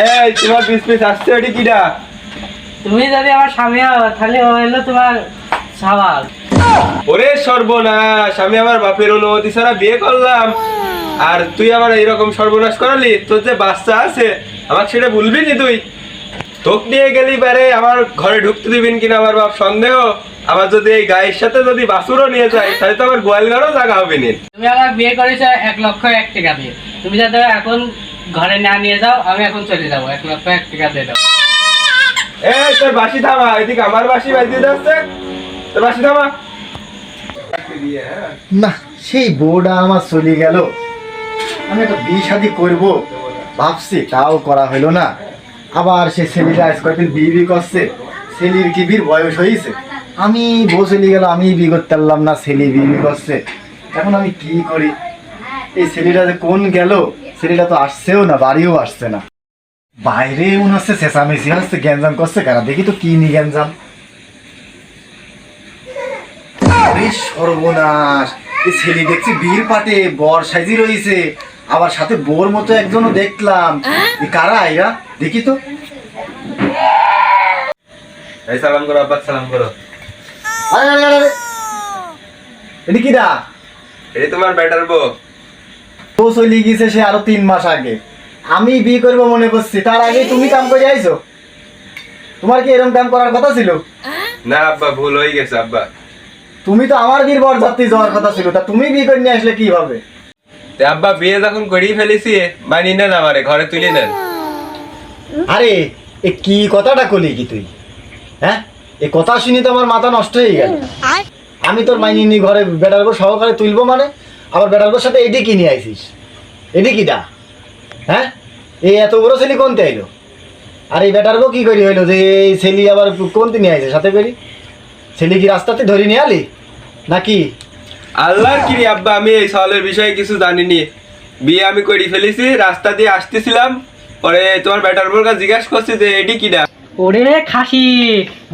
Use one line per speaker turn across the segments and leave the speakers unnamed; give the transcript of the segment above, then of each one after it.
এই তোমার পিস আসছে ওটি কিডা?
তুমি যদি আমার স্বামী হও তাহলে ও হলো তোমার সওয়াল।
ওরে সর্বনাশ, আমি আমার বাপের অনুমতি ছাড়া বিয়ে করলাম আর তুই আমার এইরকম সর্বনাশ করালি। তোর যে বাচ্চা আছে আমাকে সেটা বলবি নি তুই? তোকে নিয়ে গেলি পারে আমার ঘরে ঢুকতে দিবেন কিনা আমার বাপ সন্দেহ। আবার যদি এই গায়ের সাথে যদি বাছুরও নিয়ে যায় তাহলে তো আমার গোয়াল ঘরও জায়গা হবে না।
তুমি আমার বিয়ে করেছো 1,01,000 টাকা দিয়ে, তুমি যাতে এখন ঘরে না নিয়ে যাও আমি এখন চলে যাবো, 1,01,000 টাকা দিয়ে দাও।
এই তোর বাসি থামা, এদিকে আমার বাসি বাজিয়ে যাচ্ছে। তোর বাসি থামা।
না, সেই বউটা আমার চলে গেল। আমি একটা বিয়ে শাদি করবো ভাবছি, তাও করা হইলো না। আবার সে ছেলেটা আজ কয়েকদিন বিয়ে করছে। ছেলের কি বিয়ের বয়স হয়েছে, আমি বউ চলে গেল, আমি বিয়ে করতে পারলাম না, ছেলে বিয়ে করছে। এখন আমি কি করি? এই ছেলেটা যে কোন গেল, ছেলেটা তো আসছেও না, বাড়িও আসছে না। বাইরে মনে হচ্ছে চেঁচামেচি হচ্ছে, গ্যাঞ্জাম করছে কারা, দেখি তো কি নি গ্যাঞ্জাম। আরে সর্বনাশ, এই ছেলে দেখছি বীর পাটে বর সাজি রয়েছে, আবার সাথে বোর মতো একজনও দেখলাম। এই কারা এরা, দেখি তো।
এই সালাম করো আব্বা, সালাম করো।
আরে আরে আরে, এটা কি দা?
এই তোমার বেটার বউ।
ও চলে গেছে সে আরো 3 মাস আগে। আমি বিয়ে করবো মনে করছি, তার আগে তুমি কাম করে আইছো। তোমার কি এরকম কাম করার কথা ছিল?
না আব্বা, ভুল হয়ে গেছে আব্বা।
তুমি তো আমার বিয়ের বর যাত্রী যাওয়ার কথা ছিল, তা তুমি বিয়ে করে নিয়ে আসলে কি হবে?
আব্বা বিয়ে যখন করেই ফেলেছি মানি নেন, আমারে ঘরে তুলে নেন।
আরে এ কি কথাটা কলি কি তুই? হ্যাঁ, এই কথা শুনি তো আমার মাথা নষ্ট হয়ে গেল। আমি তোর মাইনি ঘরে বেটার বউ সহকারে তুলবো মানে, আবার বেটার বউর সাথে এটি কি নিয়ে আইছিস? এটি কি দা? হ্যাঁ, এই এত বড় ছেলে কোনতে আইলো? আর এই বেটার বউ কি করি হইলো যে এই ছেলে আবার কোনতে নিয়ে আইছে সাথে করি? ছেলে কি রাস্তাতে ধরে নিয়ে আলি নাকি?
আল্লাহর কি রে আব্বা, আমি এই সওয়ালের বিষয়ে কিছু জানিনি। বিয়ে আমি করে ফেলেছি, রাস্তা দিয়ে আসতেছিলাম, পরে তোমার বেটার বউর কাছে জিজ্ঞাসা করছি যে এটি কিডা।
ওরে খাসি,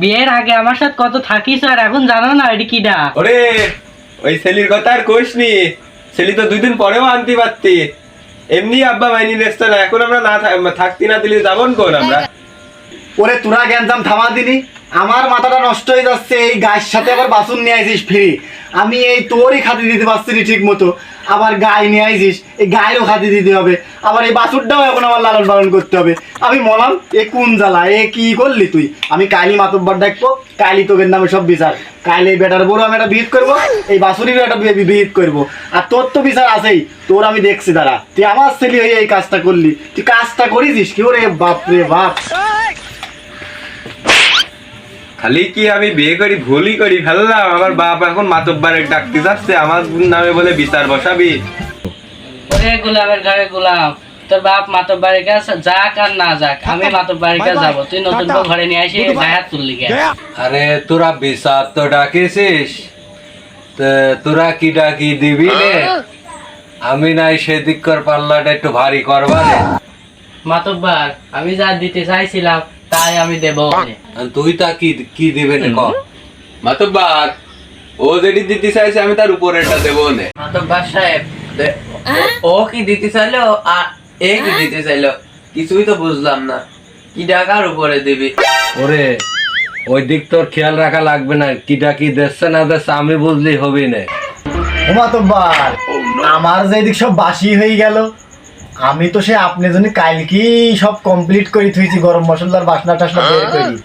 বিয়ের আগে আমার সাথে কত থাকিস আর এখন জানো না এটি কিডা?
ওরে ওই ছেলির কথা আর কইস নি, ছেলি তো 2 দিন পরেও আনতে পারতি। এমনি আব্বা মাইনি নেস্ত না, এখন আমরা না থাকতি না দিলে যাবন কোন আমরা?
ওরে তোরা গ্যাঞ্জাম থামা দিলি, আমার মাথাটা নষ্ট হয়ে যাচ্ছে। এই গায়ের সাথে আবার বাসন নিয়ে আইছিস ফ্রি, আমি এই তোরই খাতি দিতে পারছি না ঠিক মতো, আবার গায়ে নিয়ে আইছিস, এই গায়েরও খাতি দিতে হবে, আবার এই বাছুরটাও এখন আমার লালন পালন করতে হবে। আমি মলাম এ কোন জ্বালা, এ কি করলি তুই? আমি কাইলি মাতব্বর ডাকবো, কাইলি তোদের নামে সব বিচার। কাইলি এই বেটার বড় আমি একটা বিহিত করবো, এই বাছুরিরও একটা বিহিত করবো, আর তোর তো বিচার আছেই। তোর আমি দেখছি দাঁড়া, তুই আমার ছেলে হয়ে এই কাজটা করলি, তুই কাজটা করেছিস কি? ওরে বাপ রে বাপ,
খালি কি আমি বিয়ে করি ভুলই করি ফেললাম? আমার বাপ এখন মাতব্বারে ডাকতে যাচ্ছে, আমার নামে বলে বিচার বসাবি।
ওরে গোলামের ঘরে গোলাম, তোর বাপ মাতব্বাড়ির কাছে যাক আর না যাক, আমি মাতব্বাড়ির কাছে যাবো। তুই নতুন বউ ঘরে নিয়ে আসি গায়ে হাত তুললি কে?
আরে তোরা বিচার তো ডাকেছিস, তোরা কি ডাকি দিবি রে? আমি নাই সেদিক কর পাল্লাটা একটু ভারী করবা রে।
মাতব্বার, আমি যা দিতে চাইছিলাম তাই আমি দেবো।
তুই তা কি দিবে না কর?
মাতব্বার ও যেটি দিতে চাইছে আমি তার উপরেরটা দেবো না।
মাতব্বার সাহেব, ও কি দিতে চাইলো আর এ কি দিতে চাইলো কিছুই তো বুঝলাম না। কি টাকার উপরে দিবি?
ওরে ওই দিক তোর খেয়াল রাখা লাগবে না, কিটা কি দিচ্ছে না দিচ্ছে আমি বুঝলেই হবে না।
ওমাতব্বার, আমার যে এদিক সব বাসি হয়ে গেল, আমি তো সে আপনি জন্য কালকে সব কমপ্লিট করে থুইছি, গরম মশলার বাসনা টাসনা বের করি।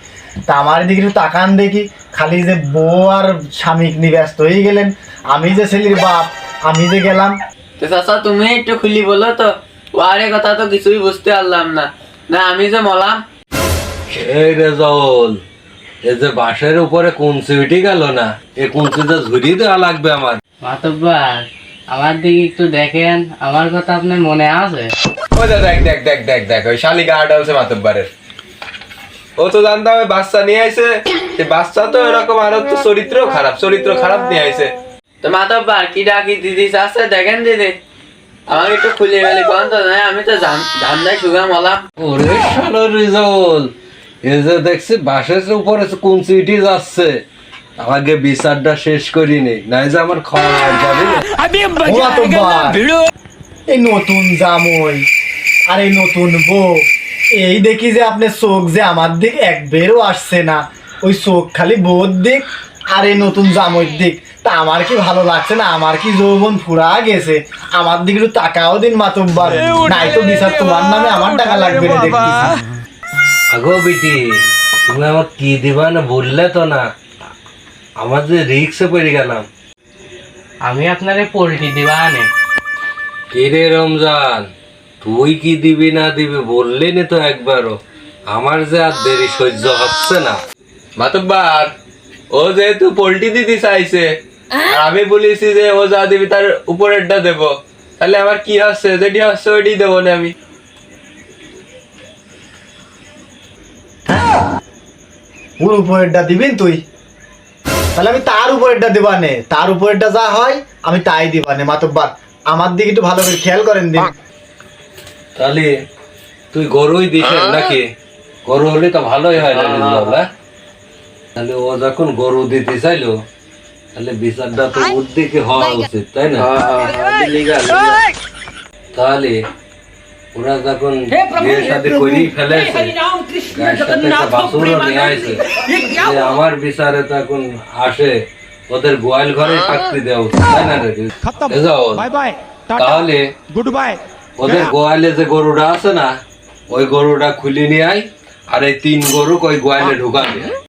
তা আমার এদিকে একটু তাকান দেখি, খালি যে বউ আর স্বামী নিয়ে ব্যস্ত হয়ে গেলেন, আমি যে ছেলের বাপ আমি যে গেলাম।
তো চাচা তুমি একটু খুলি বলো তো, ওয়ারে কথা তো কিছুই বুঝতে পারলাম না। না আমি যে মলাম।
এই রেজাউল, এই যে বাঁশের উপরে কুঞ্চি উঠে গেল না, এই কুঞ্চিটা ঝুরিয়ে দেওয়া লাগবে আমার।
মাতব্বার, আমার দিকে একটু দেখেন, আমার কথা আপনার মনে আছে?
ওই দেখ দেখ দেখ দেখ দেখ ওই শালিকা আডালছে মাতব্বারের। ও তো জানতাম ওই বাচ্চা নিয়ে আইছে, সে বাচ্চা তো এরকম, আর তো চরিত্র খারাপ নিয়ে আইছে।
তো মাতব্বার কি ডাকি দিদি আছে দেখেন দিদি, আমাকে একটু খুলে গেলে কোন তো নয়, আমি তো ধান্দায় সুগা মলাম।
ওরে শালো রেজাউল, এই যে দেখছি বাঁশের উপরে কুঞ্চি উঠে যাচ্ছে, আমাকে বিচারটা শেষ করিনি, নাই যে আমার খাওয়া যাবে না।
ওমাতব্বার, এই নতুন জামই আর এই নতুন বউ, এই দেখি যে আপনার চোখ যে আমার দিক এক বেরও আসছে না, ওই চোখ খালি বোর দিক আর এই নতুন জামইর দিক। তা আমার কি ভালো লাগছে না? আমার কি যৌবন ফুরা গেছে? আমার দিকে একটু টাকাও দিন মাতব্বার, নাই তো বিচার তোমার নামে আমার টাকা লাগবে না দেখতেছি।
আগো বিটি, তুমি আমার কি দিবা না বললে তো না, আমার যে রিক্সে পড়ে গেলাম।
আমি আপনারে পোল্ট্রি দিবা আনে।
কিরে রমজান, তুই কি দিবি না দিবি বললি না তো একবারও। আমার যে আর দেরি সহ্য হচ্ছে না।
মাতব্বার, ও যেহেতু পোল্ট্রি দিতে চাইছে আর আমি বলেছি যে ও যা দিবি তার উপরেরটা দেবো, তাহলে আমার কি হচ্ছে? যেটি হচ্ছে ওইটি দেবো না আমি।
ওর উপরেরটা দিবেন তুই? তাহলে আমি তার উপরেরটা দিবানে, তার উপরেরটা যা হয় আমি তাই দিবানে। মাতব্বার, আমার দিকে একটু ভালো করে খেয়াল করেন দিন।
তাহলে তুই গরুই দিস নাকি? গরু হলে তো ভালোই হয় না বলা। তাহলে ও যখন গরু দিতে চাইলো, তাহলে বিচারটা তো ওর দিকে হওয়া উচিত, তাই না? তাহলে ওরা যখন বিয়ে শাদী করেই ফেলেছে, গায়ের সাথে একটা বাছুরও নিয়ে আসে, যে আমার বিচারে তো এখন আসে ওদের গোয়াল ঘরে থাকতে দেওয়া উচিত, তাই না রে? এজাউল, তাহলে
গুড বাই।
ওদের গোয়ালে যে গরুটা আছে না, ওই গরুটা খুলে নিয়ে আয়, আর এই 3 গরু ওই গোয়ালে ঢুকাবে।